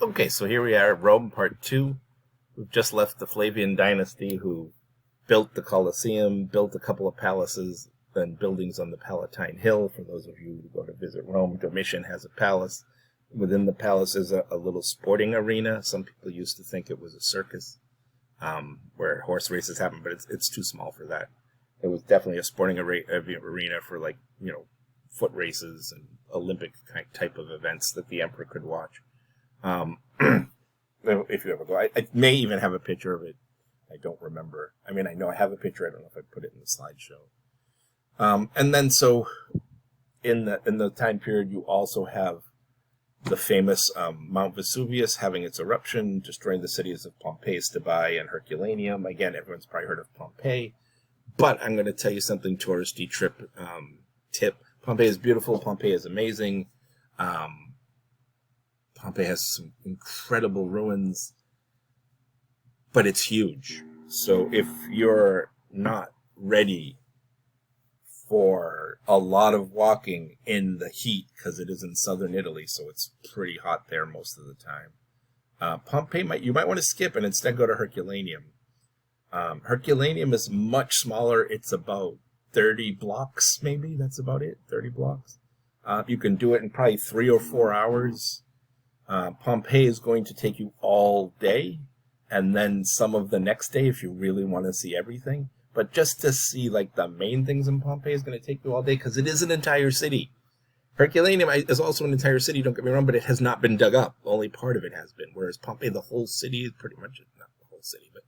Okay, so here we are, Rome Part 2. We've just left the Flavian dynasty, who built the Colosseum, built a couple of palaces, then buildings on the Palatine Hill. For those of you who go to visit Rome, Domitian has a palace. Within the palace is a little sporting arena. Some people used to think it was a circus, where horse races happen, but it's too small for that. It was definitely a sporting arena for, like, foot races and Olympic type of events that the emperor could watch. If you ever go, I may even have a picture of it. I don't remember. I mean, I know I have a picture. I don't know if I put it in the slideshow. And then, so in the time period, you also have the famous Mount Vesuvius having its eruption, destroying the cities of Pompeii, Stabae, and Herculaneum. Again, everyone's probably heard of Pompeii, but I'm going to tell you something touristy tip. Pompeii is beautiful. Pompeii is amazing. Pompeii has some incredible ruins, but it's huge. So if you're not ready for a lot of walking in the heat, because it is in southern Italy, so it's pretty hot there most of the time, Pompeii you might want to skip and instead go to Herculaneum. Herculaneum is much smaller. It's about 30 blocks, maybe. That's about it, 30 blocks. You can do it in probably 3 or 4 hours. Pompeii is going to take you all day, and then some of the next day if you really want to see everything. But just to see, like, the main things in Pompeii is going to take you all day, because it is an entire city. Herculaneum is also an entire city, don't get me wrong, but it has not been dug up. Only part of it has been. Whereas Pompeii, the whole city is pretty much, not the whole city, but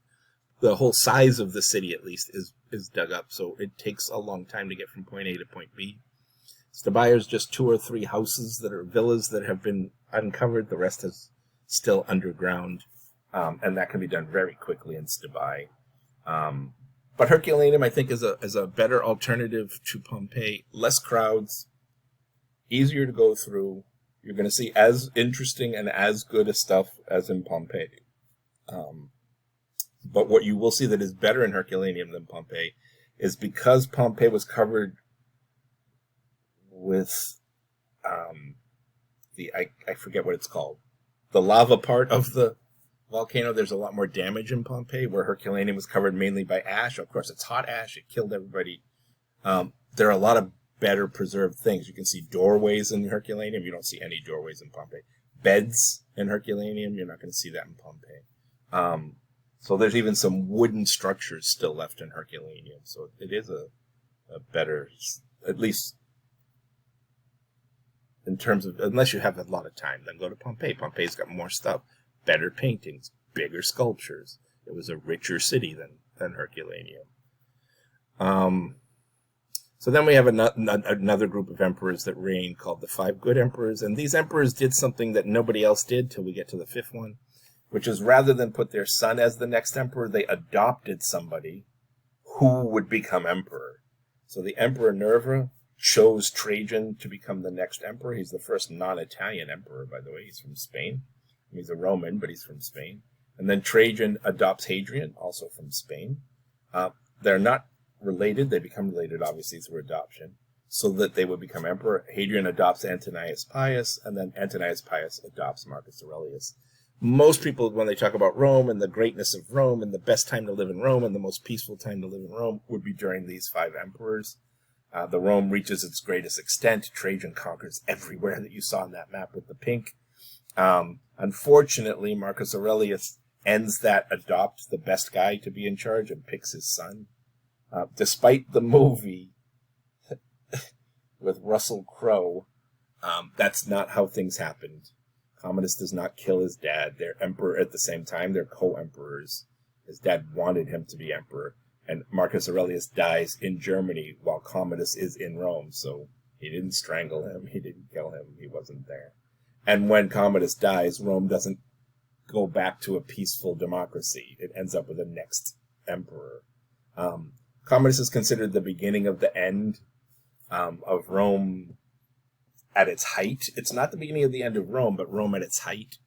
the whole size of the city, at least, is dug up. So it takes a long time to get from point A to point B. Stabae is just 2 or 3 houses that are villas that have been uncovered. The rest is still underground, and that can be done very quickly in Stabae. But Herculaneum, I think, is a better alternative to Pompeii. Less crowds, easier to go through. You're going to see as interesting and as good a stuff as in Pompeii. But what you will see that is better in Herculaneum than Pompeii is because Pompeii was covered with I forget what it's called, the lava part of the volcano. There's a lot more damage in Pompeii, where Herculaneum was covered mainly by ash. Of course, it's hot ash. It killed everybody. There are a lot of better preserved things. You can see doorways in Herculaneum. You don't see any doorways in Pompeii. Beds in Herculaneum. You're not going to see that in Pompeii. So there's even some wooden structures still left in Herculaneum. So it is a better, at least in terms of, unless you have a lot of time, then go to Pompeii. Pompeii's got more stuff, better paintings, bigger sculptures. It was a richer city than Herculaneum. So then we have another group of emperors that reigned called the 5 Good Emperors. And these emperors did something that nobody else did till we get to the 5th one, which is rather than put their son as the next emperor, they adopted somebody who would become emperor. So the Emperor Nerva chose Trajan to become the next emperor. He's the first non-Italian emperor, by the way. He's from Spain. He's a Roman, but he's from Spain. And then Trajan adopts Hadrian, also from Spain. They're not related. They become related, obviously, through adoption, so that they would become emperor. Hadrian adopts Antonius Pius, and then Antonius Pius adopts Marcus Aurelius. Most people, when they talk about Rome and the greatness of Rome and the best time to live in Rome and the most peaceful time to live in Rome, would be during these 5 emperors. The Rome reaches its greatest extent. Trajan conquers everywhere that you saw on that map with the pink. Unfortunately, Marcus Aurelius ends that adopt the best guy to be in charge and picks his son. Despite the movie with Russell Crowe, that's not how things happened. Commodus does not kill his dad. They're emperor at the same time. They're co-emperors. His dad wanted him to be emperor. And Marcus Aurelius dies in Germany while Commodus is in Rome. So he didn't strangle him. He didn't kill him. He wasn't there. And when Commodus dies, Rome doesn't go back to a peaceful democracy. It ends up with a next emperor. Commodus is considered the beginning of the end of Rome at its height. It's not the beginning of the end of Rome, but Rome at its height.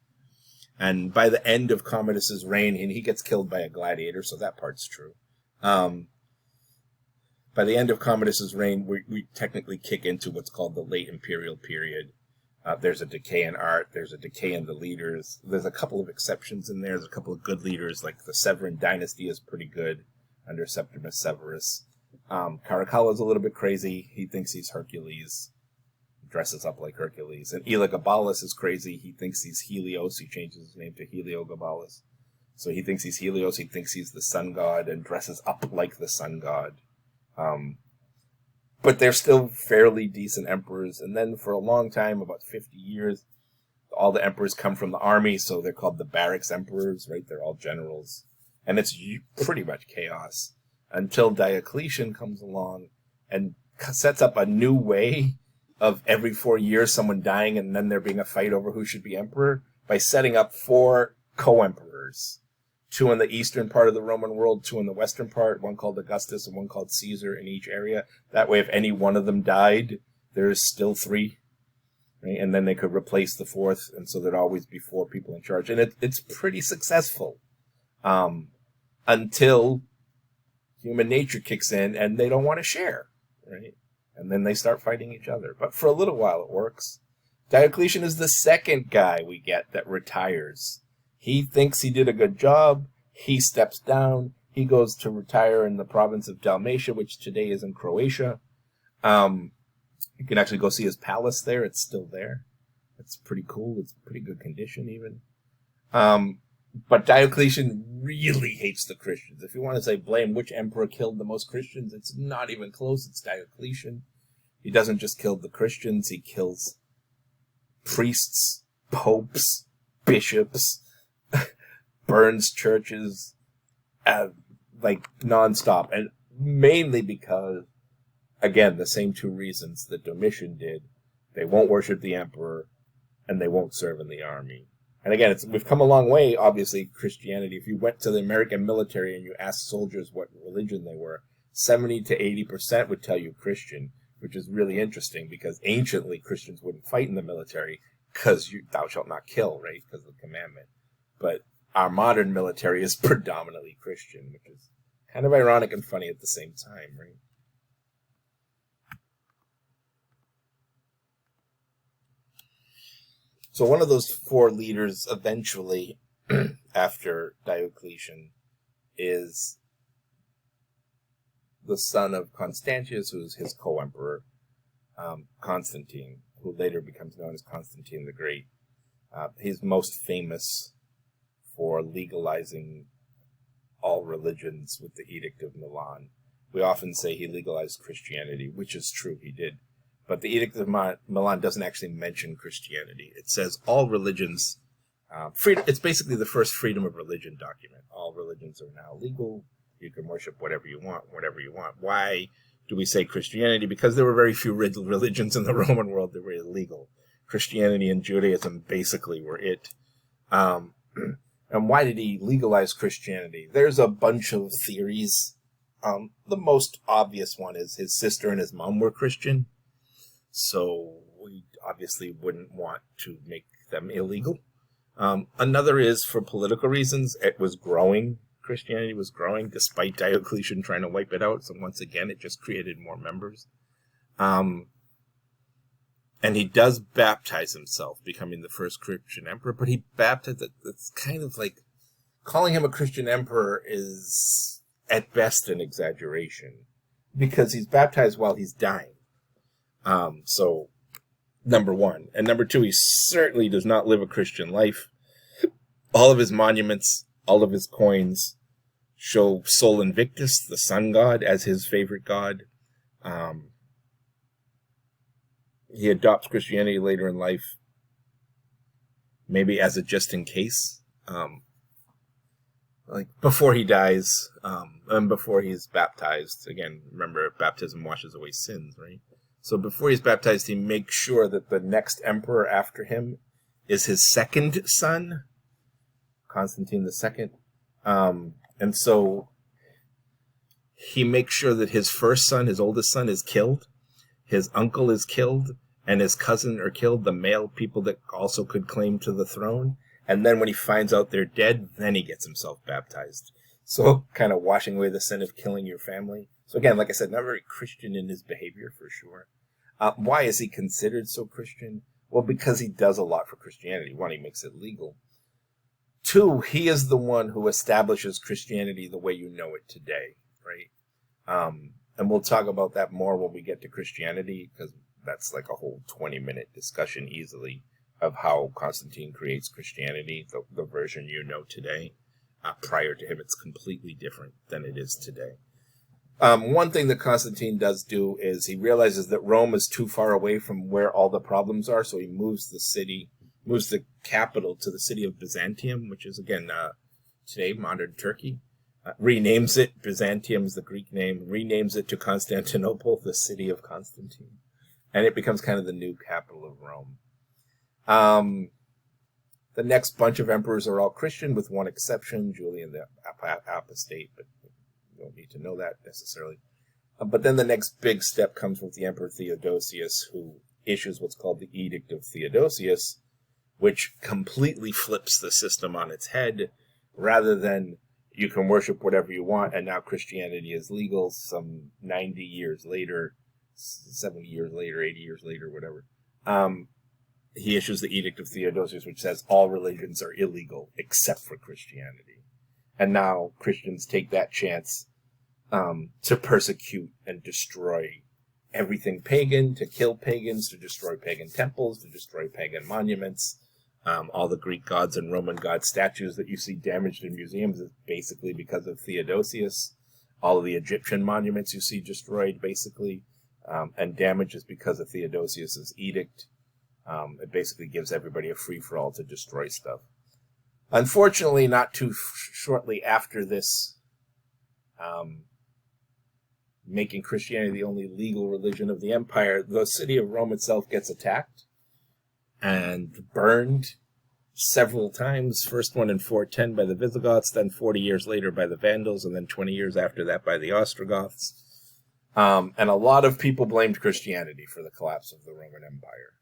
And by the end of Commodus's reign, and he gets killed by a gladiator, so that part's true. By the end of Commodus's reign, we technically kick into what's called the late imperial period. There's a decay in art. There's a decay in the leaders. There's a couple of exceptions in there. There's a couple of good leaders, like the Severan dynasty is pretty good under Septimus Severus. Caracalla's a little bit crazy. He thinks he's Hercules, dresses up like Hercules. And Elagabalus is crazy. He thinks he's Helios. He changes his name to Heliogabalus. So he thinks he's Helios. He thinks he's the sun god and dresses up like the sun god. But they're still fairly decent emperors. And then for a long time, about 50 years, all the emperors come from the army, so they're called the barracks emperors, right? They're all generals. And it's pretty much chaos until Diocletian comes along and sets up a new way of every 4 years someone dying and then there being a fight over who should be emperor by setting up 4 co-emperors. 2 in the eastern part of the Roman world, 2 in the western part, one called Augustus and one called Caesar in each area. That way, if any one of them died, there's still 3, right? And then they could replace the 4th, and so there'd always be 4 people in charge. And it's pretty successful until human nature kicks in and they don't want to share, right? And then they start fighting each other. But for a little while, it works. Diocletian is the second guy we get that retires. He thinks he did a good job. He steps down. He goes to retire in the province of Dalmatia, which today is in Croatia. You can actually go see his palace there. It's still there. It's pretty cool. It's pretty good condition even. But Diocletian really hates the Christians. If you want to say blame which emperor killed the most Christians, it's not even close. It's Diocletian. He doesn't just kill the Christians. He kills priests, popes, bishops, burns churches, like nonstop, and mainly because, again, the same 2 reasons that Domitian did. They won't worship the emperor, and they won't serve in the army. And again, we've come a long way, obviously, Christianity. If you went to the American military and you asked soldiers what religion they were, 70 to 80% would tell you Christian, which is really interesting because anciently Christians wouldn't fight in the military because thou shalt not kill, right, because of the commandment. But our modern military is predominantly Christian, which is kind of ironic and funny at the same time, right? So one of those 4 leaders eventually, after Diocletian, is the son of Constantius, who's his co-emperor, Constantine, who later becomes known as Constantine the Great. He's most famous for legalizing all religions with the Edict of Milan. We often say he legalized Christianity, which is true, he did. But the Edict of Milan doesn't actually mention Christianity. It says all religions, it's basically the first freedom of religion document. All religions are now legal. You can worship whatever you want, whatever you want. Why do we say Christianity? Because there were very few religions in the Roman world that were illegal. Christianity and Judaism basically were it. And why did he legalize Christianity? There's a bunch of theories. The most obvious one is his sister and his mom were Christian. So we obviously wouldn't want to make them illegal. Another is for political reasons. It was growing. Christianity was growing despite Diocletian trying to wipe it out. So once again, it just created more members. And he does baptize himself, becoming the first Christian emperor, but he baptized, it's kind of like, calling him a Christian emperor is at best an exaggeration, because he's baptized while he's dying. So, number 1. And number 2, he certainly does not live a Christian life. All of his monuments, all of his coins show Sol Invictus, the sun god, as his favorite god. He adopts Christianity later in life, maybe as a just in case, like before he dies, and before he's baptized. Again, remember, baptism washes away sins, right? So before he's baptized, he makes sure that the next emperor after him is his second son, Constantine II. And so he makes sure that his first son, his oldest son, is killed. His uncle is killed, and his cousin are killed, the male people that also could claim to the throne. And then when he finds out they're dead, then he gets himself baptized. So kind of washing away the sin of killing your family. So again, like I said, not very Christian in his behavior for sure. Why is he considered so Christian? Well, because he does a lot for Christianity. One, he makes it legal. Two, he is the one who establishes Christianity the way you know it today, right? And we'll talk about that more when we get to Christianity, because that's like a whole 20-minute discussion easily of how Constantine creates Christianity, the version you know today. Prior to him, it's completely different than it is today. One thing that Constantine does do is he realizes that Rome is too far away from where all the problems are, so he moves the capital to the city of Byzantium, which is, again, today modern Turkey. Renames it, Byzantium's the Greek name, renames it to Constantinople, the city of Constantine. And it becomes kind of the new capital of Rome. The next bunch of emperors are all Christian, with one exception, Julian the Apostate, but you don't need to know that necessarily. But then the next big step comes with the Emperor Theodosius, who issues what's called the Edict of Theodosius, which completely flips the system on its head. Rather than you can worship whatever you want, and now Christianity is legal some 90 years later, 70 years later, 80 years later, whatever. He issues the Edict of Theodosius, which says all religions are illegal except for Christianity. And now Christians take that chance to persecute and destroy everything pagan, to kill pagans, to destroy pagan temples, to destroy pagan monuments. All the Greek gods and Roman god statues that you see damaged in museums is basically because of Theodosius. All of the Egyptian monuments you see destroyed, basically, and damaged is because of Theodosius's edict. It basically gives everybody a free-for-all to destroy stuff. Unfortunately, not too shortly after this, making Christianity the only legal religion of the empire, the city of Rome itself gets attacked and burned several times. First one in 410 by the Visigoths, then 40 years later by the Vandals, and then 20 years after that by the Ostrogoths. And a lot of people blamed Christianity for the collapse of the Roman Empire.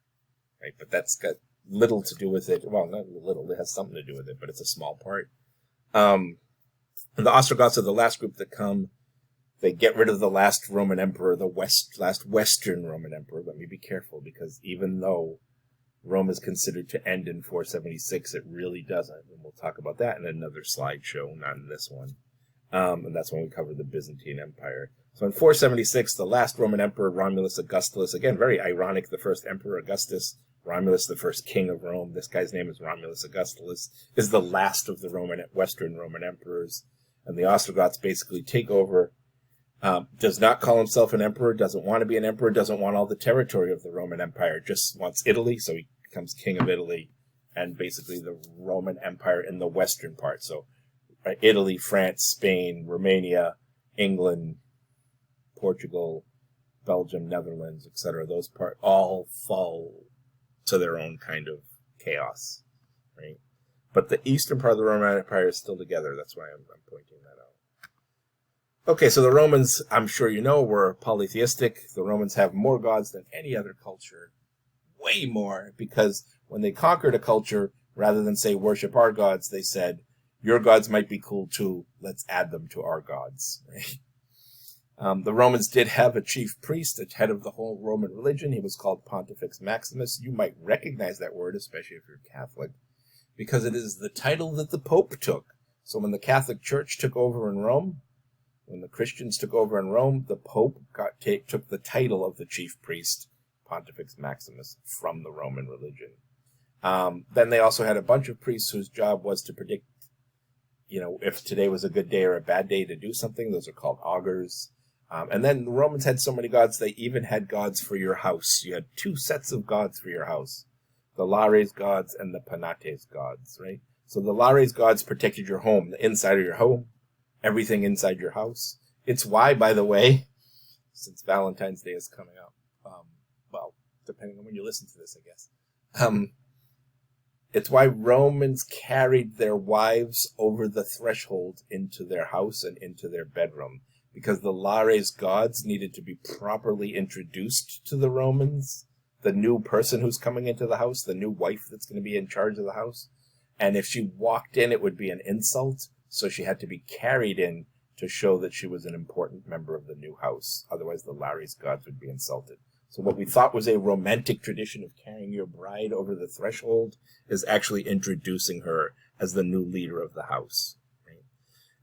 Right? But that's got little to do with it. Well, not little, it has something to do with it, but it's a small part. And the Ostrogoths are the last group that come. They get rid of the last Roman emperor, last Western Roman emperor. Let me be careful, because even though Rome is considered to end in 476, it really doesn't. And we'll talk about that in another slideshow, not in this one. And that's when we cover the Byzantine Empire. So in 476, the last Roman emperor, Romulus Augustulus, again, very ironic, the first emperor Augustus, Romulus, the first king of Rome, this guy's name is Romulus Augustulus, is the last of the Western Roman emperors. And the Ostrogoths basically take over. Does not call himself an emperor, doesn't want to be an emperor, doesn't want all the territory of the Roman Empire, just wants Italy, so he becomes king of Italy, and basically the Roman Empire in the western part. So Italy, France, Spain, Romania, England, Portugal, Belgium, Netherlands, etc., those parts all fall to their own kind of chaos, right? But the eastern part of the Roman Empire is still together. That's why I'm pointing that out. Okay, so the Romans, I'm sure you know, were polytheistic. The Romans have more gods than any other culture. Way more, because when they conquered a culture, rather than say worship our gods, they said, your gods might be cool too, let's add them to our gods. Right? The Romans did have a chief priest, the head of the whole Roman religion. He was called Pontifex Maximus. You might recognize that word, especially if you're Catholic, because it is the title that the Pope took. So when the Catholic Church took over in Rome, when the Christians took over in Rome, the Pope took the title of the chief priest, Pontifex Maximus, from the Roman religion. Then they also had a bunch of priests whose job was to predict, if today was a good day or a bad day to do something. Those are called augurs. And then the Romans had so many gods, they even had gods for your house. You had two sets of gods for your house. The Lares gods and the Penates gods, right? So the Lares gods protected your home, the inside of your home, everything inside your house. It's why, by the way, since Valentine's Day is coming up, well, depending on when you listen to this, I guess, it's why Romans carried their wives over the threshold into their house and into their bedroom, because the Lares gods needed to be properly introduced to the Romans, the new person who's coming into the house, the new wife that's going to be in charge of the house. And if she walked in, it would be an insult. So she had to be carried in to show that she was an important member of the new house. Otherwise, the Lares gods would be insulted. So what we thought was a romantic tradition of carrying your bride over the threshold is actually introducing her as the new leader of the house. Right?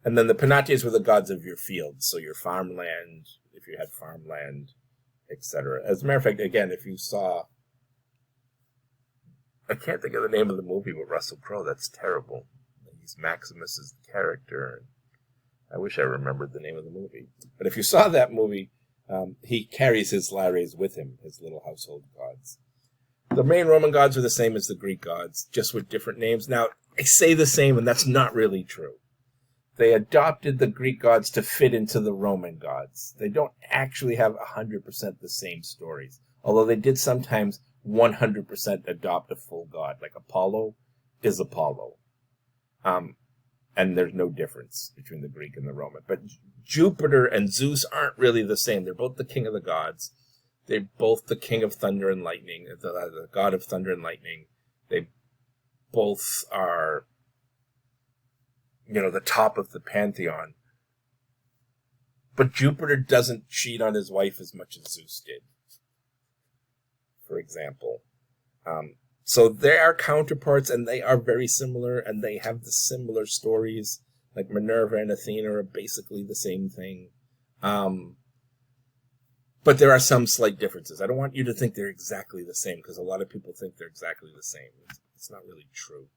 And then the Penates were the gods of your fields, so your farmland, if you had farmland, etc. As a matter of fact, again, if you saw, I can't think of the name of the movie with Russell Crowe. That's terrible. He's Maximus's character. I wish I remembered the name of the movie. But if you saw that movie, he carries his lares with him, his little household gods. The main Roman gods are the same as the Greek gods, just with different names. Now, I say the same, and that's not really true. They adopted the Greek gods to fit into the Roman gods. They don't actually have 100% the same stories, although they did sometimes 100% adopt a full god, like Apollo is Apollo. And there's no difference between the Greek and the Roman. But Jupiter and Zeus aren't really the same. They're both the king of the gods. They're both the king of thunder and lightning, the god of thunder and lightning. They both are, the top of the pantheon. But Jupiter doesn't cheat on his wife as much as Zeus did, for example. So they are counterparts, and they are very similar, and they have the similar stories. Like Minerva and Athena are basically the same thing. But there are some slight differences. I don't want you to think they're exactly the same, because a lot of people think they're exactly the same. It's not really true.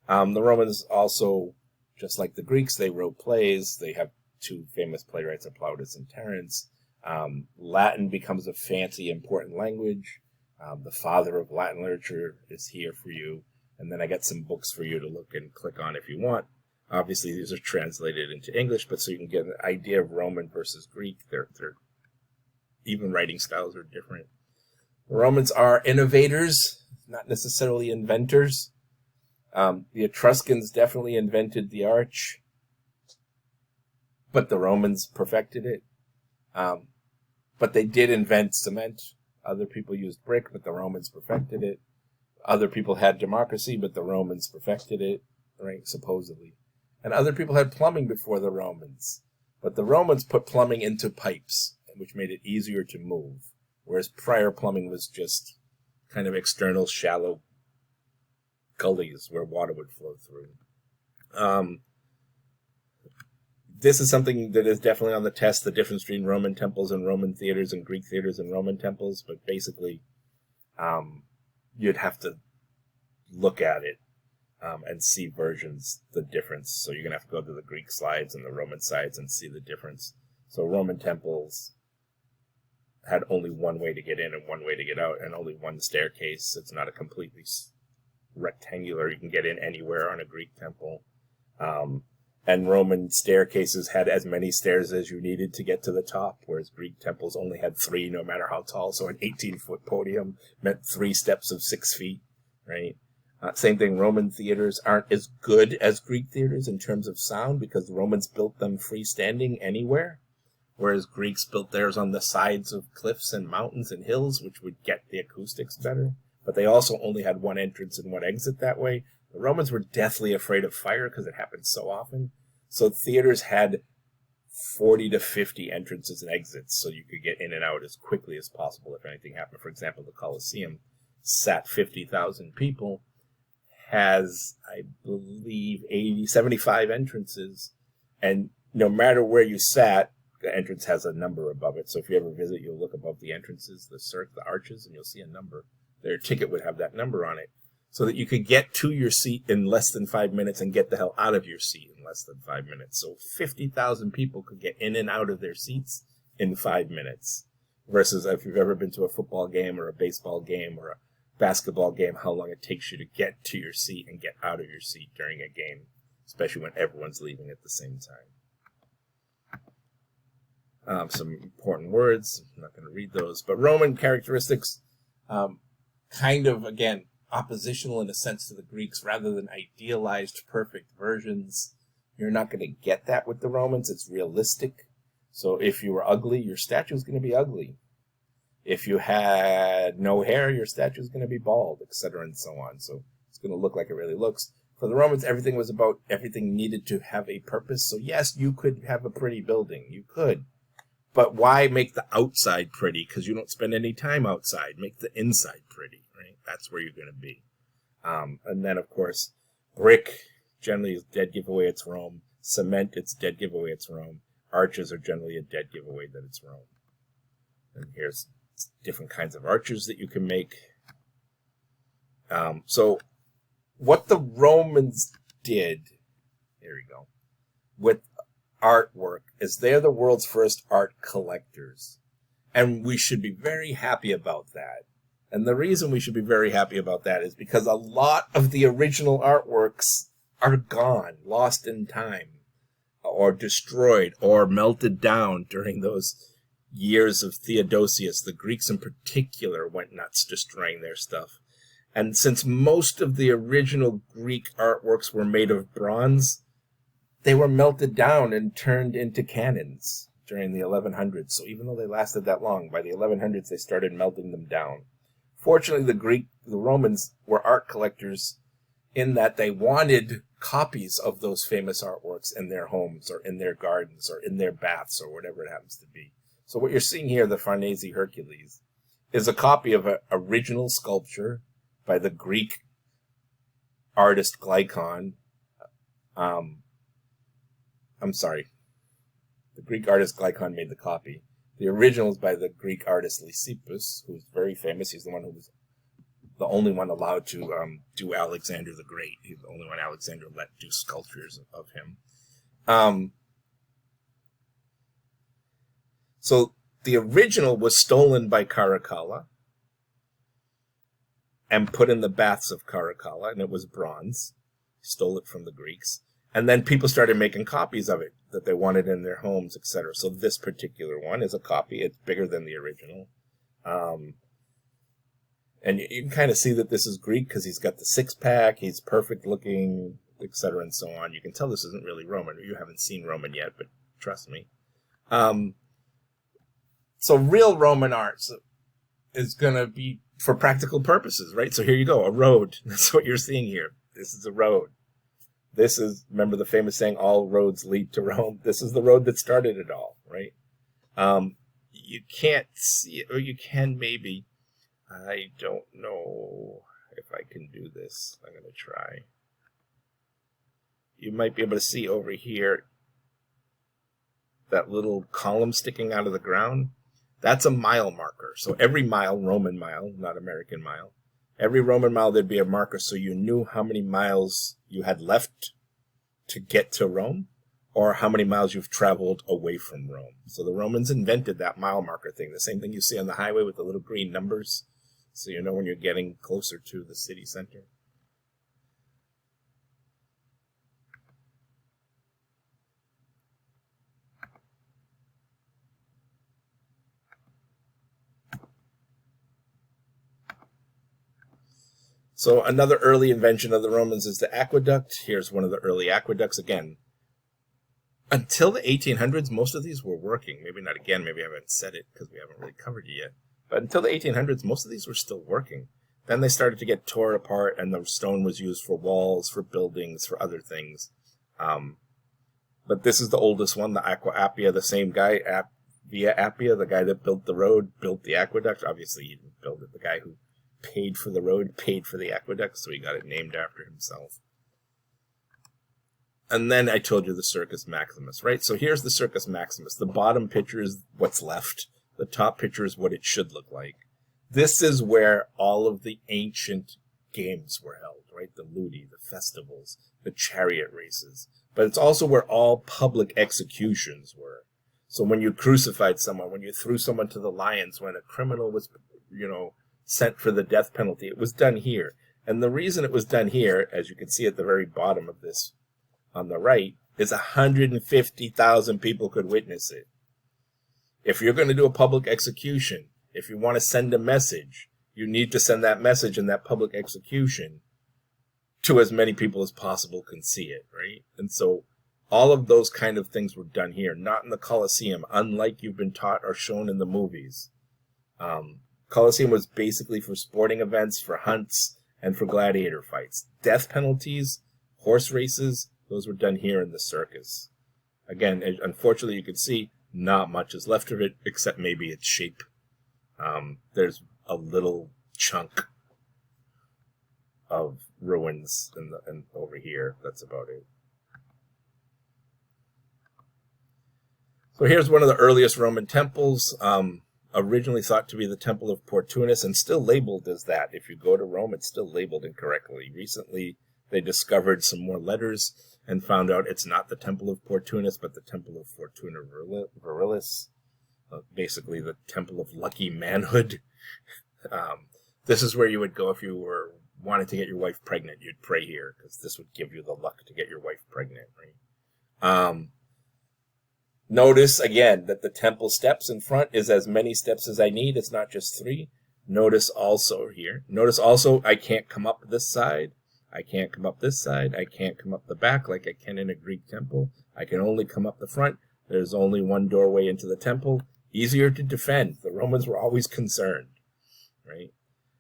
The Romans also, just like the Greeks, they wrote plays. They have two famous playwrights, Plautus and Terence. Latin becomes a fancy, important language. The father of Latin literature is here for you. And then I got some books for you to look and click on if you want. Obviously, these are translated into English, but so you can get an idea of Roman versus Greek. They're even writing styles are different. The Romans are innovators, not necessarily inventors. The Etruscans definitely invented the arch, but the Romans perfected it. But they did invent cement. Other people used brick, but the Romans perfected it. Other people had democracy, but the Romans perfected it, right, supposedly. And other people had plumbing before the Romans. But the Romans put plumbing into pipes, which made it easier to move, whereas prior plumbing was just kind of external, shallow gullies where water would flow through. This is something that is definitely on the test, the difference between Roman temples and Roman theaters and Greek theaters and Roman temples, but basically you'd have to look at it and see versions, the difference. So you're going to have to go to the Greek slides and the Roman sides and see the difference. So Roman temples had only one way to get in and one way to get out, and only one staircase. It's not a completely rectangular. You can get in anywhere on a Greek temple. And Roman staircases had as many stairs as you needed to get to the top, whereas Greek temples only had 3, no matter how tall. So an 18-foot podium meant 3 steps of 6 feet, right? Same thing, Roman theaters aren't as good as Greek theaters in terms of sound because the Romans built them freestanding anywhere, whereas Greeks built theirs on the sides of cliffs and mountains and hills, which would get the acoustics better. But they also only had one entrance and one exit that way. The Romans were deathly afraid of fire because it happened so often. So theaters had 40 to 50 entrances and exits so you could get in and out as quickly as possible if anything happened. For example, the Colosseum sat 50,000 people, has, I believe, 75 entrances. And no matter where you sat, the entrance has a number above it. So if you ever visit, you'll look above the entrances, the arches, and you'll see a number. Their ticket would have that number on it, so that you could get to your seat in less than 5 minutes and get the hell out of your seat in less than 5 minutes. So 50,000 people could get in and out of their seats in 5 minutes. Versus if you've ever been to a football game or a baseball game or a basketball game, how long it takes you to get to your seat and get out of your seat during a game, especially when everyone's leaving at the same time. Some important words. I'm not going to read those. But Roman characteristics, kind of, again, oppositional in a sense to the Greeks rather than idealized perfect versions. You're not going to get that with the Romans. It's realistic. So if you were ugly, your statue is going to be ugly. If you had no hair, your statue is going to be bald, etc. and so on. So it's going to look like it really looks. For the Romans, everything needed to have a purpose. So yes, you could have a pretty building. You could. But why make the outside pretty? Because you don't spend any time outside. Make the inside pretty, right? That's where you're going to be. And then, of course, brick generally is dead giveaway it's Rome. Cement, it's dead giveaway it's Rome. Arches are generally a dead giveaway that it's Rome. And here's different kinds of arches that you can make. So what the Romans did, here we go, with artwork is they're the world's first art collectors. And we should be very happy about that. And the reason we should be very happy about that is because a lot of the original artworks are gone, lost in time, or destroyed, or melted down during those years of Theodosius. The Greeks in particular went nuts destroying their stuff. And since most of the original Greek artworks were made of bronze, they were melted down and turned into cannons during the 1100s. So even though they lasted that long, by the 1100s they started melting them down. Fortunately, the Romans were art collectors in that they wanted copies of those famous artworks in their homes or in their gardens or in their baths or whatever it happens to be. So what you're seeing here, the Farnese Hercules, is a copy of an original sculpture by the Greek artist Glycon. I'm sorry. The Greek artist Glycon made the copy. The original is by the Greek artist Lysippus, who's very famous. He's the one who was the only one allowed to do Alexander the Great. He's the only one Alexander let do sculptures of him. So the original was stolen by Caracalla and put in the baths of Caracalla, and it was bronze. He stole it from the Greeks. And then people started making copies of it that they wanted in their homes, etc. So this particular one is a copy. It's bigger than the original. And you can kind of see that this is Greek because he's got the six-pack, he's perfect looking, etc. and so on. You can tell this isn't really Roman. You haven't seen Roman yet, but trust me. So real Roman art is going to be for practical purposes, right? So here you go, a road. That's what you're seeing here. This is a road. This is, remember the famous saying, all roads lead to Rome? This is the road that started it all, right? You can't see it, or you can maybe. I don't know if I can do this. I'm going to try. You might be able to see over here that little column sticking out of the ground. That's a mile marker. So every mile, Roman mile, not American mile, every Roman mile there'd be a marker so you knew how many miles you had left to get to Rome or how many miles you've traveled away from Rome. So the Romans invented that mile marker thing, the same thing you see on the highway with the little green numbers, so you know when you're getting closer to the city center. So another early invention of the Romans is the aqueduct. Here's one of the early aqueducts. Again, until the 1800s, most of these were working. Maybe not again, maybe I haven't said it because we haven't really covered it yet. But until the 1800s, most of these were still working. Then they started to get torn apart, and the stone was used for walls, for buildings, for other things. But this is the oldest one, the Aqua Appia, the same guy, Via Appia, the guy that built the road, built the aqueduct. Obviously, he didn't build it. The guy who paid for the road, paid for the aqueduct, so he got it named after himself. And then I told you the Circus Maximus, right? So here's the Circus Maximus. The bottom picture is what's left. The top picture is what it should look like. This is where all of the ancient games were held, right? The ludi, the festivals, the chariot races. But it's also where all public executions were. So when you crucified someone, when you threw someone to the lions, when a criminal was, sent for the death penalty, it was done here. And the reason it was done here, as you can see at the very bottom of this on the right, is 150,000 people could witness it. If you're going to do a public execution, if you want to send a message, you need to send that message in that public execution to as many people as possible can see it, right? And so all of those kind of things were done here, not in the Colosseum, unlike you've been taught or shown in the movies. Colosseum was basically for sporting events, for hunts, and for gladiator fights. Death penalties, horse races, those were done here in the circus. Again, unfortunately, you can see Not much is left of it, except maybe its shape. There's a little chunk of ruins in over here. That's about it. So here's one of the earliest Roman temples, originally thought to be the Temple of Portunus, and still labeled as that. If you go to Rome, it's still labeled incorrectly. Recently, they discovered some more letters and found out it's not the Temple of Portunus, but the Temple of Fortuna Virilis, basically the Temple of Lucky Manhood. This is where you would go if you were wanted to get your wife pregnant. You'd pray here, because this would give you the luck to get your wife pregnant, right? Notice, again, that the temple steps in front is as many steps as I need. It's not just 3. Notice also here. Notice also I can't come up this side. I can't come up this side. I can't come up the back like I can in a Greek temple. I can only come up the front. There's only one doorway into the temple. Easier to defend. The Romans were always concerned, right?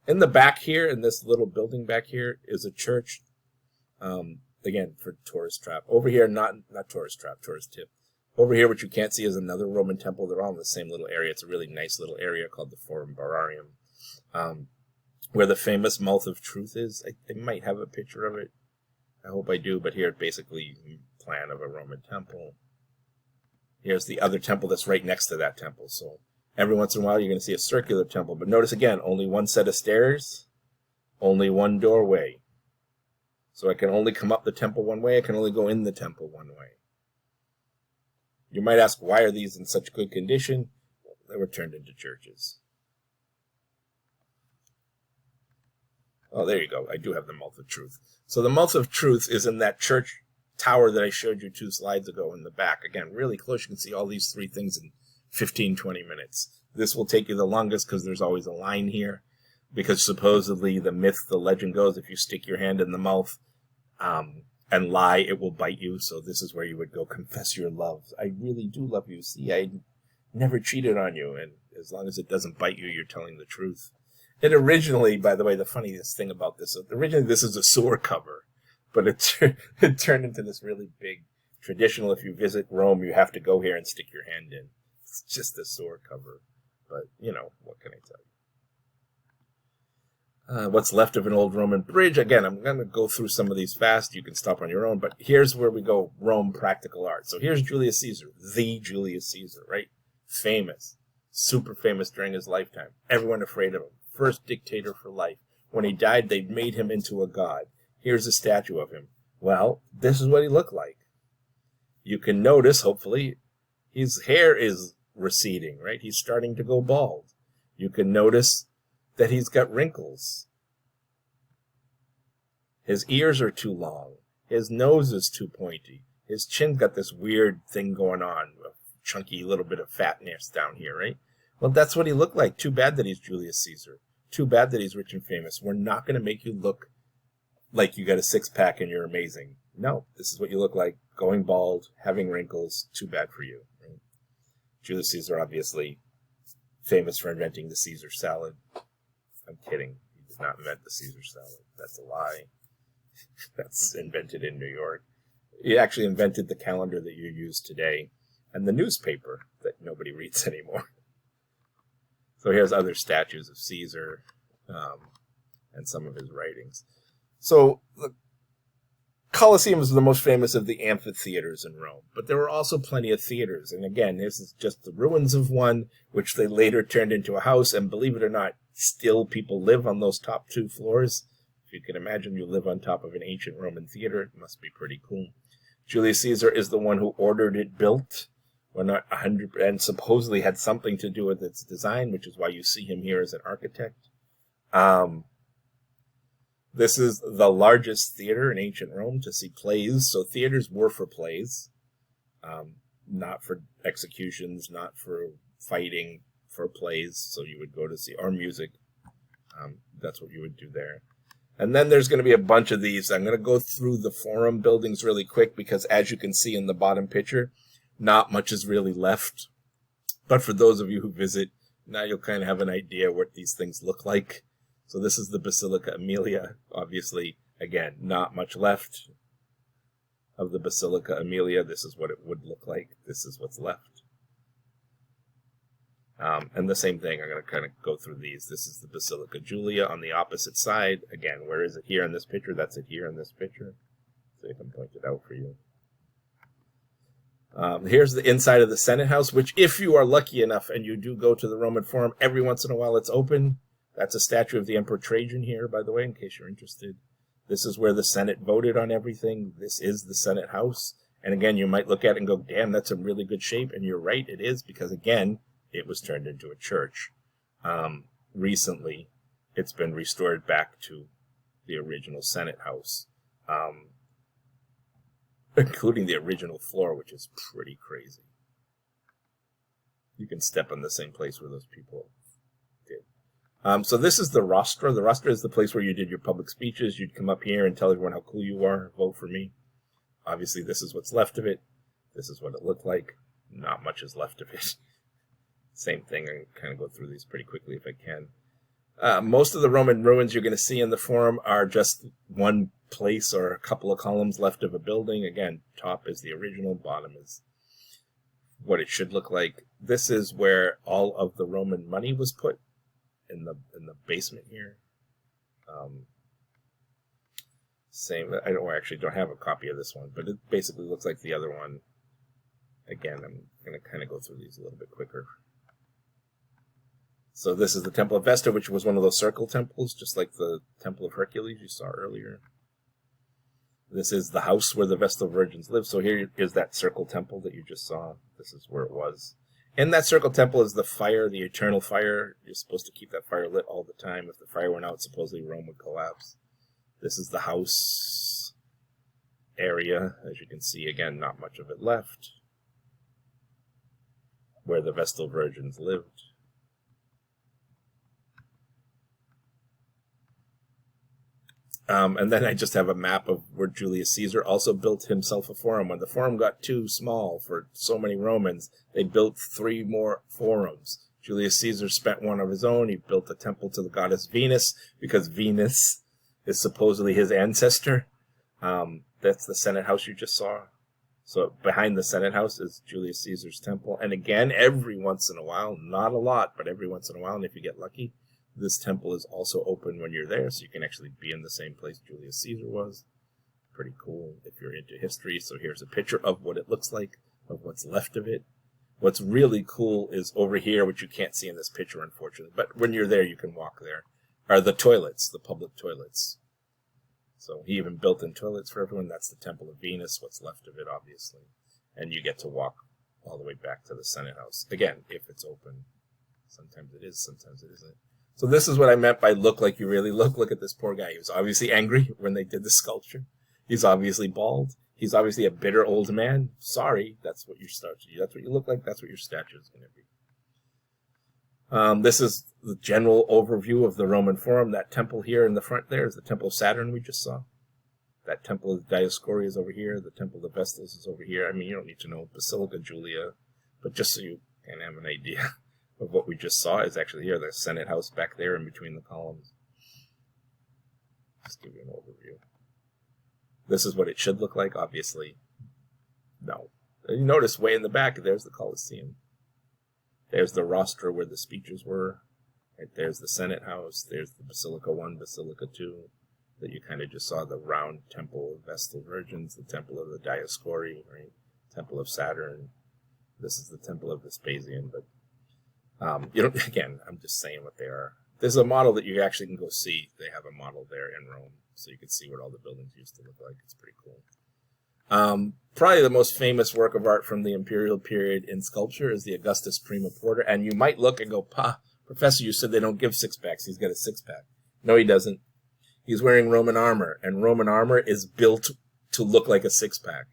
In the back here, in this little building back here, is a church. Again, for tourist trap. Over here, not tourist trap, tourist tip. Over here, what you can't see is another Roman temple. They're all in the same little area. It's a really nice little area called the Forum Bararium, where the famous Mouth of Truth is. I might have a picture of it. I hope I do, but here, basically, plan of a Roman temple. Here's the other temple that's right next to that temple. So every once in a while, you're going to see a circular temple. But notice again, only one set of stairs, only one doorway. So I can only come up the temple one way. I can only go in the temple one way. You might ask, why are these in such good condition? Well, they were turned into churches. Oh, there you go. I do have the Mouth of Truth. So the Mouth of Truth is in that church tower that I showed you 2 slides ago in the back. Again, really close. You can see all these 3 things in 15, 20 minutes. This will take you the longest because there's always a line here. Because supposedly the myth, the legend goes, if you stick your hand in the mouth, and lie, it will bite you. So this is where you would go confess your love. I really do love you. See, I never cheated on you. And as long as it doesn't bite you, you're telling the truth. It originally, by the way, the funniest thing about this, originally this is a sewer cover. But it turned into this really big traditional. If you visit Rome, you have to go here and stick your hand in. It's just a sewer cover. But, you know, what can I tell you? What's left of an old Roman bridge. Again, I'm going to go through some of these fast. You can stop on your own. But here's where we go, Rome practical art. So here's Julius Caesar, the Julius Caesar, right? Famous, super famous during his lifetime. Everyone afraid of him. First dictator for life. When he died, they made him into a god. Here's a statue of him. Well, this is what he looked like. You can notice, hopefully, his hair is receding, right? He's starting to go bald. You can notice that he's got wrinkles. His ears are too long. His nose is too pointy. His chin's got this weird thing going on, a chunky little bit of fatness down here, right? Well, that's what he looked like. Too bad that he's Julius Caesar. Too bad that he's rich and famous. We're not going to make you look like you got a 6-pack and you're amazing. No, this is what you look like, going bald, having wrinkles. Too bad for you. Right? Julius Caesar, obviously, famous for inventing the Caesar salad. I'm kidding. He did not invent the Caesar salad. That's a lie. That's invented in New York. He actually invented the calendar that you use today and the newspaper that nobody reads anymore. So here's other statues of Caesar and some of his writings. So the Colosseum is the most famous of the amphitheaters in Rome, but there were also plenty of theaters. And again, this is just the ruins of one, which they later turned into a house. And believe it or not, still people live on those top 2 floors. If you can imagine you live on top of an ancient Roman theater, it must be pretty cool. Julius Caesar is the one who ordered it built. Well, not 100, and supposedly had something to do with its design, which is why you see him here as an architect. This is the largest theater in ancient Rome to see plays. So theaters were for plays, not for executions, not for fighting, for plays. So you would go to see, or music. That's what you would do there. And then there's going to be a bunch of these. I'm going to go through the Forum buildings really quick because, as you can see in the bottom picture, not much is really left. But for those of you who visit, now you'll kind of have an idea what these things look like. So this is the Basilica Aemilia. Obviously, again, not much left of the Basilica Aemilia. This is what it would look like. This is what's left. And the same thing, I'm going to kind of go through these. This is the Basilica Julia on the opposite side. Again, where is it here in this picture? That's it here in this picture. So I can point it out for you. Here's the inside of the Senate House, which if you are lucky enough and you do go to the Roman Forum, every once in a while it's open. That's a statue of the Emperor Trajan here, by the way, in case you're interested. This is where the Senate voted on everything. This is the Senate House. And again, you might look at it and go, damn, that's in really good shape. And you're right, it is, because again, it was turned into a church. Recently, it's been restored back to the original Senate House, including the original floor, which is pretty crazy. You can step in the same place where those people did. So this is the rostra. The rostra is the place where you did your public speeches. You'd come up here and tell everyone how cool you are, vote for me. Obviously, this is what's left of it. This is what it looked like. Not much is left of it. Same thing. I can kind of go through these pretty quickly if I can. Most of the Roman ruins you're going to see in the Forum are just one place or a couple of columns left of a building. Again, top is the original, bottom is what it should look like. This is where all of the Roman money was put, in the basement here. Same. I don't have a copy of this one, but it basically looks like the other one. Again, I'm going to kind of go through these a little bit quicker. So this is the Temple of Vesta, which was one of those circle temples, just like the Temple of Hercules you saw earlier. This is the house where the Vestal Virgins live. So here is that circle temple that you just saw. This is where it was. In that circle temple is the fire, the eternal fire. You're supposed to keep that fire lit all the time. If the fire went out, supposedly Rome would collapse. This is the house area. As you can see, again, not much of it left. Where the Vestal Virgins lived. And then I just have a map of where Julius Caesar also built himself a forum. When the forum got too small for so many Romans, they built 3 more forums. Julius Caesar spent one of his own. He built a temple to the goddess Venus, because Venus is supposedly his ancestor. That's the Senate House you just saw. So behind the Senate House is Julius Caesar's temple. And again, every once in a while, not a lot, but every once in a while, and if you get lucky, this temple is also open when you're there, so you can actually be in the same place Julius Caesar was. Pretty cool if you're into history. So here's a picture of what it looks like, of what's left of it. What's really cool is over here, which you can't see in this picture, unfortunately, but when you're there, you can walk there, are the toilets, the public toilets. So he even built in toilets for everyone. That's the Temple of Venus, what's left of it, obviously. And you get to walk all the way back to the Senate House. Again, if it's open. Sometimes it is, sometimes it isn't. So this is what I meant by look like you really look. Look at this poor guy. He was obviously angry when they did the sculpture. He's obviously bald. He's obviously a bitter old man. Sorry, that's what your statue. That's what you look like. That's what your statue is going to be. This is the general overview of the Roman Forum. That temple here in the front there is the Temple of Saturn we just saw. That Temple of Dioscuri is over here. The Temple of Vestals is over here. I mean, you don't need to know Basilica Julia, but just so you can have an idea of what we just saw is actually here, the Senate House back there in between the columns. Just give you an overview. This is what it should look like, obviously. No. You notice way in the back, there's the Colosseum. There's the rostra where the speeches were. Right, there's the Senate House. There's the Basilica 1, Basilica 2. That you kind of just saw the round Temple of Vestal Virgins, the Temple of the Dioscuri, right? Temple of Saturn. This is the Temple of Vespasian, but you don't, again, I'm just saying what they are. There's a model that you actually can go see. They have a model there in Rome, so you can see what all the buildings used to look like. It's pretty cool. Probably the most famous work of art from the imperial period in sculpture is the Augustus Prima Porta. And you might look and go, Professor, you said they don't give six-packs. He's got a six-pack. No, he doesn't. He's wearing Roman armor, and Roman armor is built to look like a six-pack.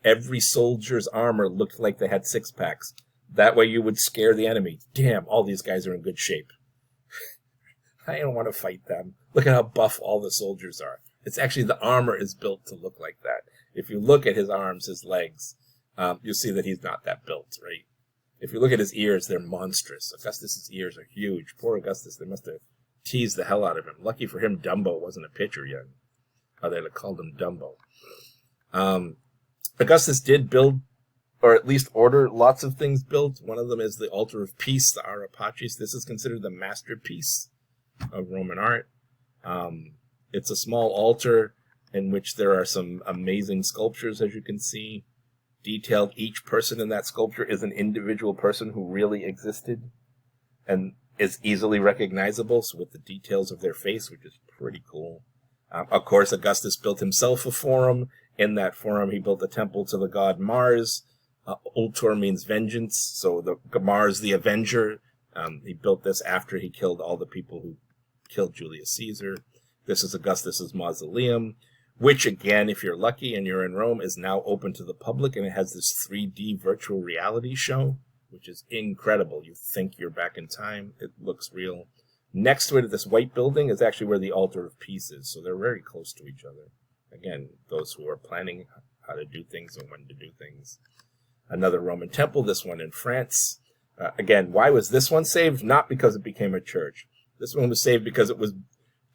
Every soldier's armor looked like they had six-packs. That way you would scare the enemy. Damn, all these guys are in good shape. I don't want to fight them. Look at how buff all the soldiers are. It's actually the armor is built to look like that. If you look at his arms, his legs, you'll see that he's not that built, right? If you look at his ears, they're monstrous. Augustus's ears are huge. Poor Augustus, they must have teased the hell out of him. Lucky for him, Dumbo wasn't a pitcher yet. Or they'd have called him Dumbo. Augustus did build or at least order lots of things built. One of them is the Altar of Peace, the Ara Pacis. This is considered the masterpiece of Roman art. It's a small altar in which there are some amazing sculptures, as you can see. Detailed, each person in that sculpture is an individual person who really existed and is easily recognizable, so with the details of their face, which is pretty cool. Of course, Augustus built himself a forum. In that forum, he built a temple to the god Mars. Ultor means vengeance, so the Mars, the Avenger. He built this after he killed all the people who killed Julius Caesar. This is Augustus's mausoleum, which, again, if you're lucky and you're in Rome, is now open to the public, and it has this 3D virtual reality show, which is incredible. You think you're back in time. It looks real. Next to it, this white building, is actually where the Altar of Peace is, so they're very close to each other. Again, those who are planning how to do things and when to do things. Another Roman temple, this one in France. Again, why was this one saved? Not because it became a church. This one was saved because it was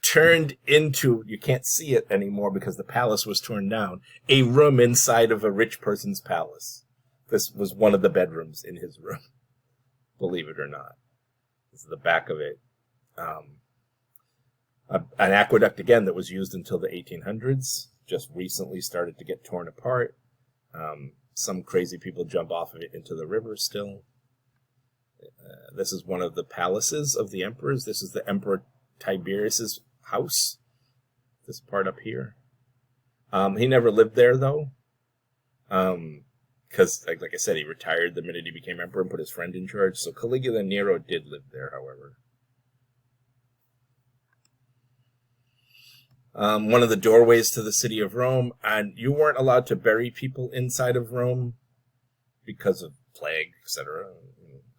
turned into, you can't see it anymore because the palace was torn down, a room inside of a rich person's palace. This was one of the bedrooms in his room, believe it or not. This is the back of it. An aqueduct, again, that was used until the 1800s, just recently started to get torn apart. Some crazy people jump off of it into the river still. This is one of the palaces of the emperors. This is the Emperor Tiberius's house. This part up here. He never lived there, though. Because, like I said, he retired the minute he became emperor and put his friend in charge. So Caligula Nero did live there, however. One of the doorways to the city of Rome, and you weren't allowed to bury people inside of Rome because of plague, etc.,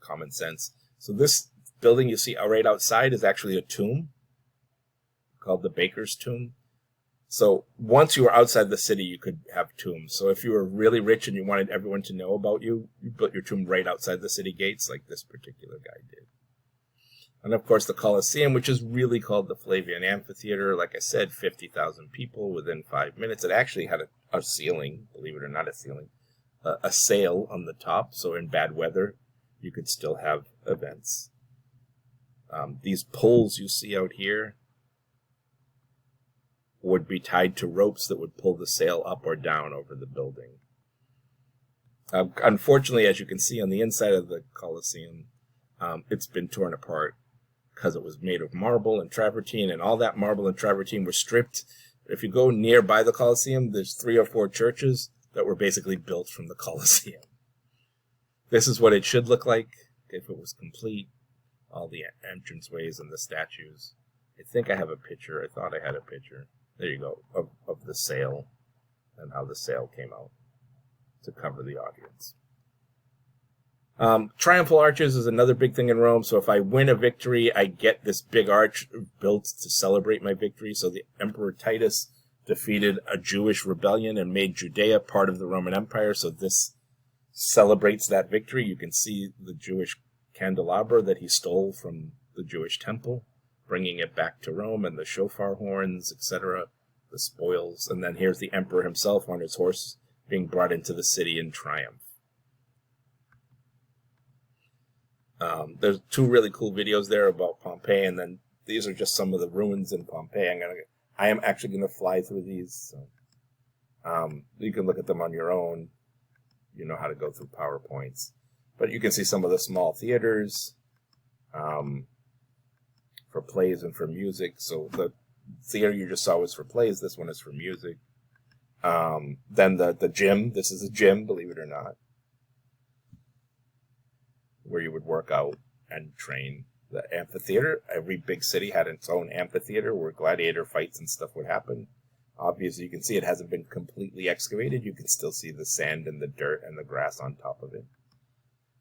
common sense. So this building you see right outside is actually a tomb called the Baker's Tomb. So once you were outside the city, you could have tombs. So if you were really rich and you wanted everyone to know about you, you built your tomb right outside the city gates, like this particular guy did. And of course the Colosseum, which is really called the Flavian Amphitheater. Like I said, 50,000 people within 5 minutes. It actually had a ceiling, believe it or not, a sail on the top. So in bad weather, you could still have events. These poles you see out here would be tied to ropes that would pull the sail up or down over the building. Unfortunately, as you can see on the inside of the Colosseum, it's been torn apart because it was made of marble and travertine, and all that marble and travertine were stripped. If you go nearby the Colosseum, there's 3 or 4 churches that were basically built from the Colosseum. This is what it should look like if it was complete. All the entranceways and the statues. I think I have a picture. I thought I had a picture. There you go, of the sail and how the sail came out to cover the audience. Triumphal arches is another big thing in Rome. So if I win a victory, I get this big arch built to celebrate my victory. So the Emperor Titus defeated a Jewish rebellion and made Judea part of the Roman Empire. So this celebrates that victory. You can see the Jewish candelabra that he stole from the Jewish temple, bringing it back to Rome, and the shofar horns, etc., the spoils. And then here's the emperor himself on his horse being brought into the city in triumph. There's 2 really cool videos there about Pompeii, and then these are just some of the ruins in Pompeii. I am actually going to fly through these. So, you can look at them on your own. You know how to go through PowerPoints. But you can see some of the small theaters for plays and for music. So the theater you just saw was for plays. This one is for music. Then the gym. This is a gym, believe it or not, where you would work out and train. The amphitheater. Every big city had its own amphitheater where gladiator fights and stuff would happen. Obviously, you can see it hasn't been completely excavated. You can still see the sand and the dirt and the grass on top of it.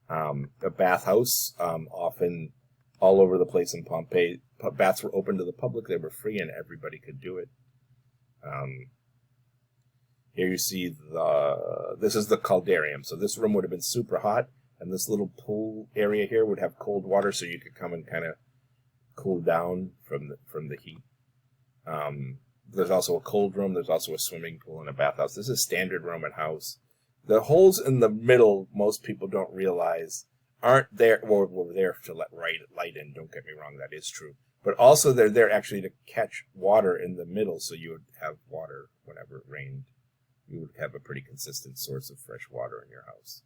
A bathhouse, often all over the place in Pompeii. Baths were open to the public. They were free and everybody could do it. Here you see this is the caldarium. So this room would have been super hot, and this little pool area here would have cold water, so you could come and kind of cool down from the heat. There's also a cold room. There's also a swimming pool and a bathhouse. This is a standard Roman house. The holes in the middle, most people don't realize, aren't there. Well, we're there to let light in. Don't get me wrong, that is true. But also, they're there actually to catch water in the middle, so you would have water whenever it rained. You would have a pretty consistent source of fresh water in your house.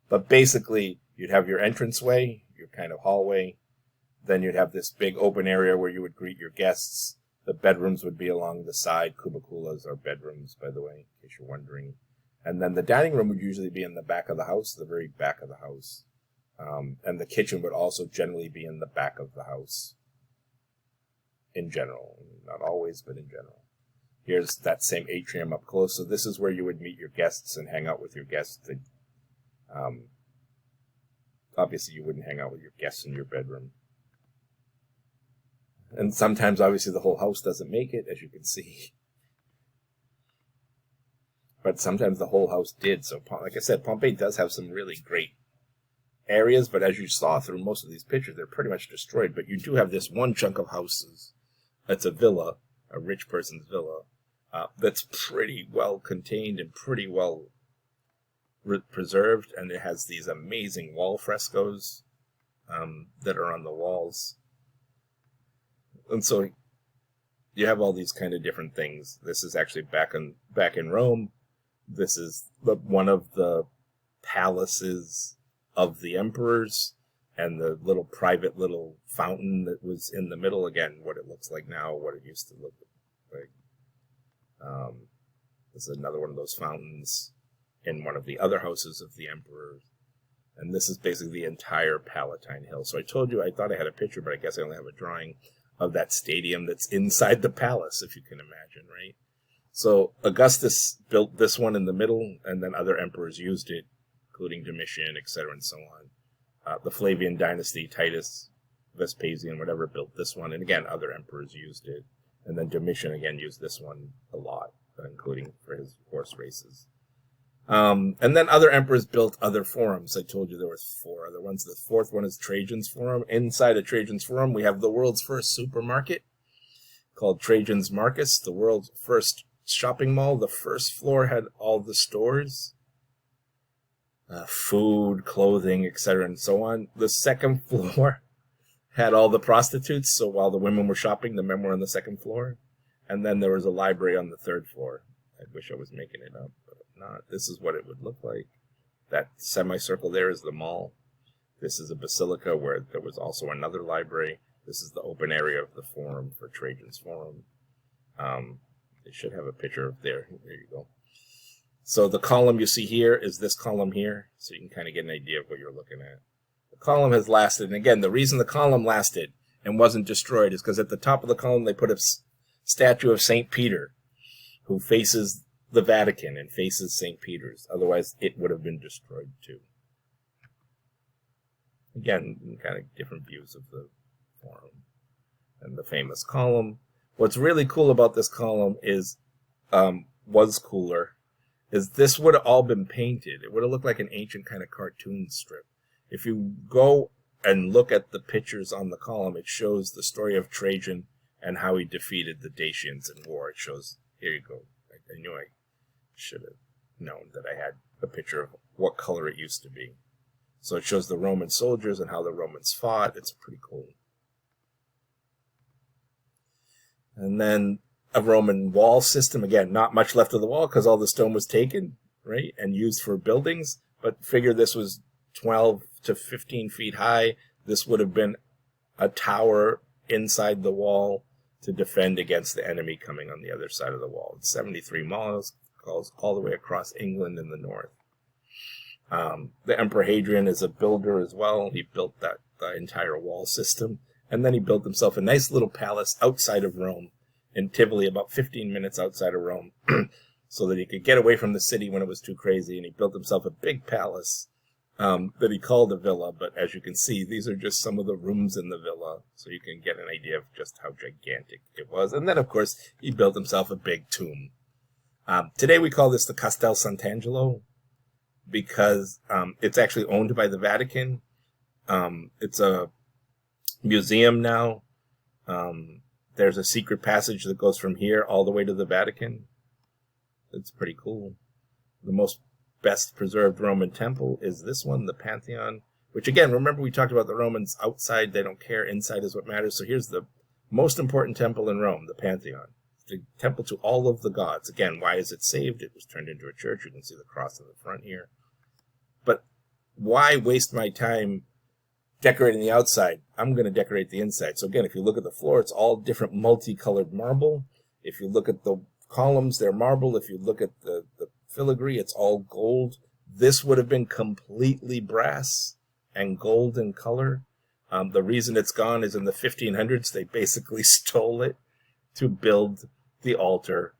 But basically, you'd have your entranceway, your kind of hallway. Then you'd have this big open area where you would greet your guests. The bedrooms would be along the side. Cubiculas are bedrooms, by the way, in case you're wondering. And then the dining room would usually be in the back of the house, the very back of the house. And the kitchen would also generally be in the back of the house. In general. Not always, but in general. Here's that same atrium up close. So this is where you would meet your guests and hang out with your guests. Obviously, you wouldn't hang out with your guests in your bedroom. And sometimes, obviously, the whole house doesn't make it, as you can see. But sometimes the whole house did. So, like I said, Pompeii does have some really great areas. But as you saw through most of these pictures, they're pretty much destroyed. But you do have this one chunk of houses. That's a villa, a rich person's villa, that's pretty well contained and pretty well preserved. And it has these amazing wall frescoes that are on the walls. And so you have all these kind of different things. This is actually back in Rome. This is one of the palaces of the emperors, and the little private little fountain that was in the middle. Again, what it looks like now, what it used to look like. This is another one of those fountains in one of the other houses of the emperors. And this is basically the entire Palatine Hill. So I told you I thought I had a picture, but I guess I only have a drawing of that stadium that's inside the palace, if you can imagine, right? So Augustus built this one in the middle, and then other emperors used it, including Domitian, etc., and so on. The Flavian dynasty, Titus, Vespasian, whatever, built this one, and again, other emperors used it. And then Domitian, again, used this one a lot, including for his horse races. And then other emperors built other forums. I told you there were 4 other ones. The 4th one is Trajan's Forum. Inside of Trajan's Forum, we have the world's first supermarket called Trajan's Market, the world's first shopping mall. The first floor had all the stores, food, clothing, etc., and so on. The second floor had all the prostitutes, so while the women were shopping, the men were on the second floor. And then there was a library on the 3rd floor. I wish I was making it up, but not. This is what it would look like. That semicircle there is the mall. This is a basilica where there was also another library. This is the open area of the forum for Trajan's Forum. They should have a picture of there. There you go. So the column you see here is this column here, so you can kind of get an idea of what you're looking at. The column has lasted, and again, the reason the column lasted and wasn't destroyed is because at the top of the column they put a statue of St. Peter, who faces the Vatican and faces St. Peter's. Otherwise, it would have been destroyed too. Again, kind of different views of the forum and the famous column. What's really cool about this column is, is this would have all been painted. It would have looked like an ancient kind of cartoon strip. If you go and look at the pictures on the column, it shows the story of Trajan and how he defeated the Dacians in war. It shows, here you go. I knew I should have known that I had a picture of what color it used to be. So it shows the Roman soldiers and how the Romans fought. It's pretty cool. And then a Roman wall system. Again, not much left of the wall because all the stone was taken, right, and used for buildings. But figure this was 12 to 15 feet high. This would have been a tower inside the wall to defend against the enemy coming on the other side of the wall. It's 73 miles, goes all the way across England in the north. The Emperor Hadrian is a builder as well. He built the entire wall system. And then he built himself a nice little palace outside of Rome, in Tivoli, about 15 minutes outside of Rome, so that he could get away from the city when it was too crazy. And he built himself a big palace that he called a villa. But as you can see, these are just some of the rooms in the villa, so you can get an idea of just how gigantic it was. And then, of course, he built himself a big tomb. Today we call this the Castel Sant'Angelo, because it's actually owned by the Vatican. It's a museum now. There's a secret passage that goes from here all the way to the Vatican. It's pretty cool. The most best preserved Roman temple is this one, the Pantheon, which again, remember we talked about the Romans outside, they don't care, inside is what matters. So here's the most important temple in Rome, the Pantheon. The temple to all of the gods. Again, why is it saved? It was turned into a church. You can see the cross in the front here. But why waste my time decorating the outside? I'm going to decorate the inside. So again, if you look at the floor, it's all different multicolored marble. If you look at the columns, they're marble. If you look at the filigree, it's all gold. This would have been completely brass and gold in color. The reason it's gone is in the 1500s, they basically stole it to build the altar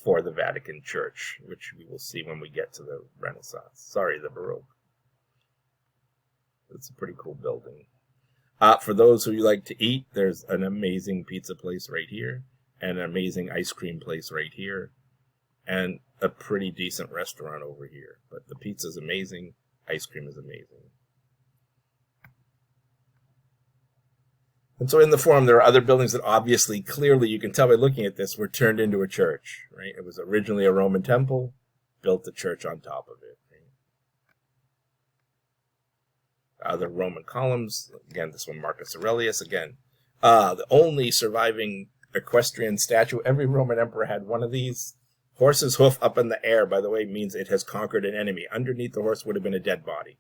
for the Vatican Church, which we will see when we get to the Renaissance. Sorry, the Baroque. It's a pretty cool building. For those who like to eat, there's an amazing pizza place right here, and an amazing ice cream place right here, and a pretty decent restaurant over here. But the pizza's amazing, ice cream is amazing. And so in the Forum, there are other buildings that obviously, clearly, you can tell by looking at this, were turned into a church, right? It was originally a Roman temple, built a church on top of it. Right? Other Roman columns, again, this one, Marcus Aurelius, again. The only surviving equestrian statue, every Roman emperor had one of these. Horse's hoof up in the air, by the way, means it has conquered an enemy. Underneath the horse would have been a dead body.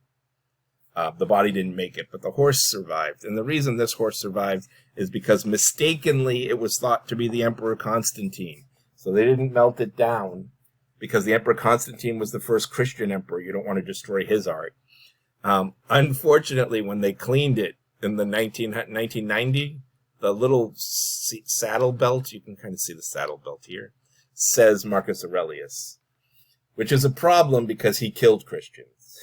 The body didn't make it, but the horse survived. And the reason this horse survived is because mistakenly it was thought to be the Emperor Constantine. So they didn't melt it down because the Emperor Constantine was the first Christian emperor. You don't want to destroy his art. Unfortunately, when they cleaned it in the 1990, the little saddle belt, you can kind of see the saddle belt here, says Marcus Aurelius, which is a problem because he killed Christians.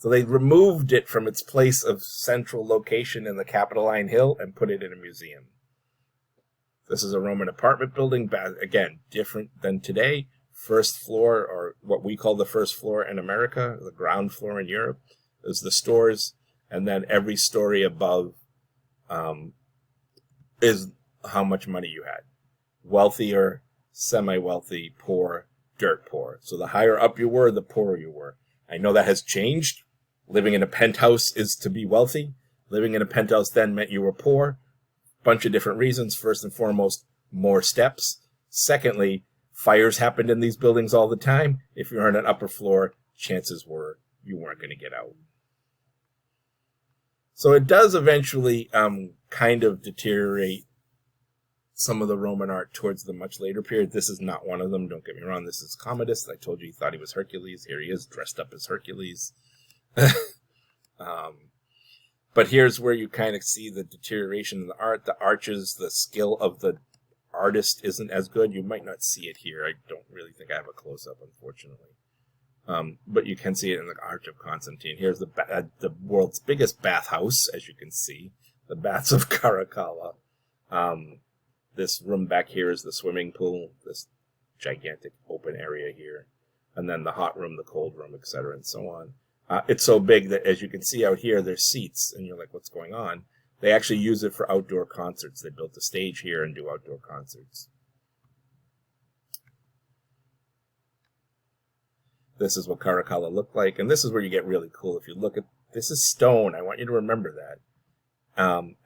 So they removed it from its place of central location in the Capitoline Hill and put it in a museum. This is a Roman apartment building, again, different than today. First floor, or what we call the first floor in America, the ground floor in Europe, is the stores, and then every story above is how much money you had. Wealthier, semi-wealthy, poor, dirt poor. So the higher up you were, the poorer you were. I know that has changed. Living in a penthouse is to be wealthy. Living in a penthouse then meant you were poor. Bunch of different reasons. First and foremost, more steps. Secondly, fires happened in these buildings all the time. If you're on an upper floor, chances were you weren't going to get out. So it does eventually kind of deteriorate some of the Roman art towards the much later period. This is not one of them. Don't get me wrong. This is Commodus. I told you he thought he was Hercules. Here he is dressed up as Hercules. But here's where you kind of see the deterioration in the art. The arches, the skill of the artist isn't as good. You might not see it here. I don't really think I have a close-up, unfortunately. But you can see it in the Arch of Constantine. Here's the world's biggest bathhouse, as you can see. The Baths of Caracalla. This room back here is the swimming pool. This gigantic open area here. And then the hot room, the cold room, etc., and so on. It's so big that, as you can see out here, there's seats, and you're like, what's going on? They actually use it for outdoor concerts. They built a stage here and do outdoor concerts. This is what Caracalla looked like, and this is where you get really cool. If you look at, this is stone. I want you to remember that.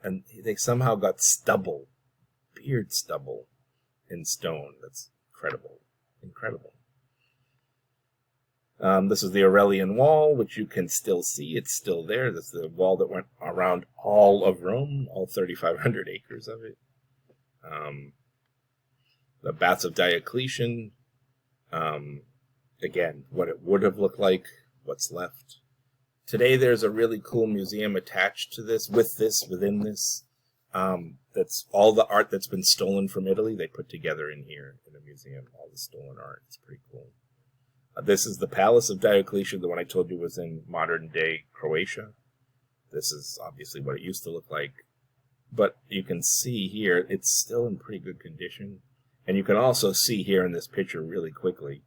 And they somehow got stubble, beard stubble, in stone. That's incredible. Incredible. This is the Aurelian Wall, which you can still see. It's still there. That's the wall that went around all of Rome, all 3,500 acres of it. The Baths of Diocletian. Again, what it would have looked like, what's left. Today there's a really cool museum attached to this, within this. That's all the art that's been stolen from Italy. They put together in here in a museum, all the stolen art. It's pretty cool. This is the Palace of Diocletian, the one I told you was in modern-day Croatia. This is obviously what it used to look like. But you can see here, it's still in pretty good condition. And you can also see here in this picture really quickly,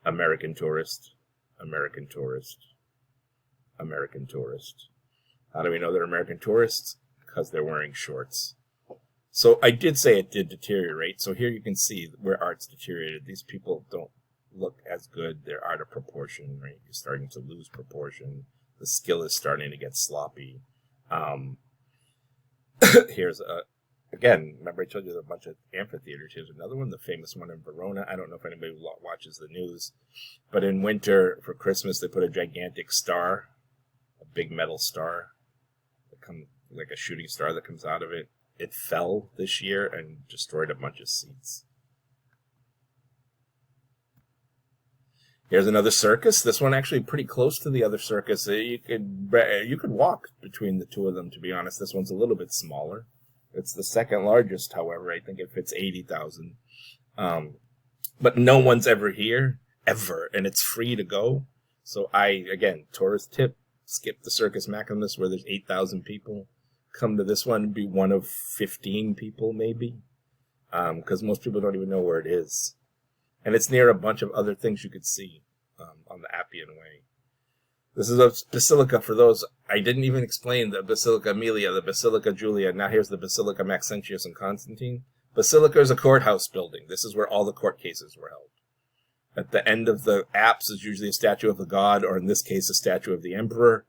American tourist, American tourist, American tourist. How do we know they're American tourists? Because they're wearing shorts. So I did say it did deteriorate. So here you can see where art's deteriorated. These people don't look as good. They're out of proportion, right? You're starting to lose proportion. The skill is starting to get sloppy. Here's again, remember I told you there's a bunch of amphitheaters. Here's another one, the famous one in Verona. I don't know if anybody watches the news, but in winter for Christmas they put a gigantic star, a big metal star, that comes like a shooting star that comes out of it. It fell this year and destroyed a bunch of seats. Here's another circus. This one actually pretty close to the other circus. You could walk between the two of them, to be honest. This one's a little bit smaller. It's the second largest, however. I think it fits 80,000. But no one's ever here, ever, and it's free to go. So again, tourist tip, skip the Circus Maximus where there's 8,000 people. Come to this one, be one of 15 people maybe, because most people don't even know where it is. And it's near a bunch of other things you could see on the Appian Way. This is a basilica for those. I didn't even explain the Basilica Aemilia, the Basilica Julia. Now here's the Basilica Maxentius and Constantine. Basilica is a courthouse building. This is where all the court cases were held. At the end of the apse is usually a statue of the god, or in this case, a statue of the emperor.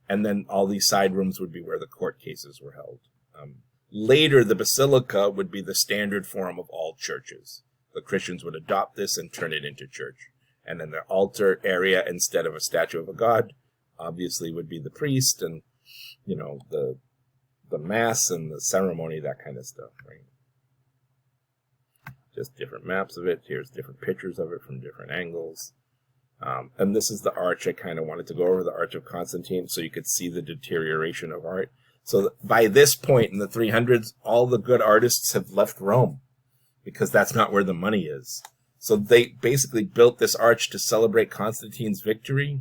And then all these side rooms would be where the court cases were held. Later, the basilica would be the standard form of all churches. The Christians would adopt this and turn it into church. And then the altar area, instead of a statue of a god, obviously would be the priest and, the mass and the ceremony, that kind of stuff, right? Just different maps of it. Here's different pictures of it from different angles. And this is the arch. I kind of wanted to go over the Arch of Constantine so you could see the deterioration of art. So by this point in the 300s, all the good artists have left Rome, because that's not where the money is. So they basically built this arch to celebrate Constantine's victory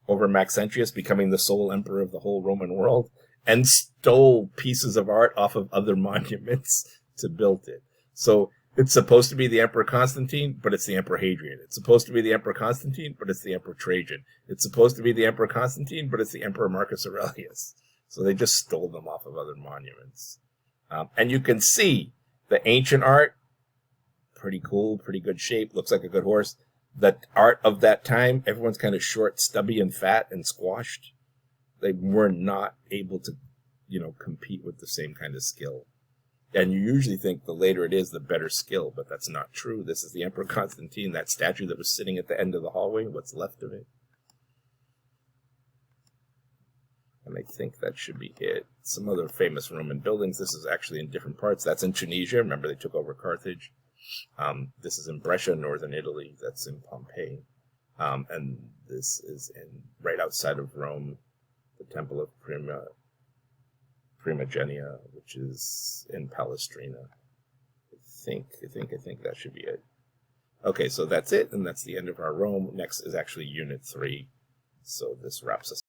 over Maxentius, becoming the sole emperor of the whole Roman world, and stole pieces of art off of other monuments to build it. So it's supposed to be the Emperor Constantine, but it's the Emperor Hadrian. It's supposed to be the Emperor Constantine, but it's the Emperor Trajan. It's supposed to be the Emperor Constantine, but it's the Emperor Marcus Aurelius. So they just stole them off of other monuments. And you can see the ancient art, pretty cool, pretty good shape, looks like a good horse. The art of that time, everyone's kind of short, stubby, and fat and squashed. They were not able to, compete with the same kind of skill. And you usually think the later it is, the better skill, but that's not true. This is the Emperor Constantine, that statue that was sitting at the end of the hallway, what's left of it. And I think that should be it. Some other famous Roman buildings. This is actually in different parts. That's in Tunisia. Remember, they took over Carthage. This is in Brescia, northern Italy. That's in Pompeii. And this is right outside of Rome, the Temple of Primigenia, which is in Palestrina. I think that should be it. Okay, so that's it, and that's the end of our Rome. Next is actually Unit 3. So this wraps us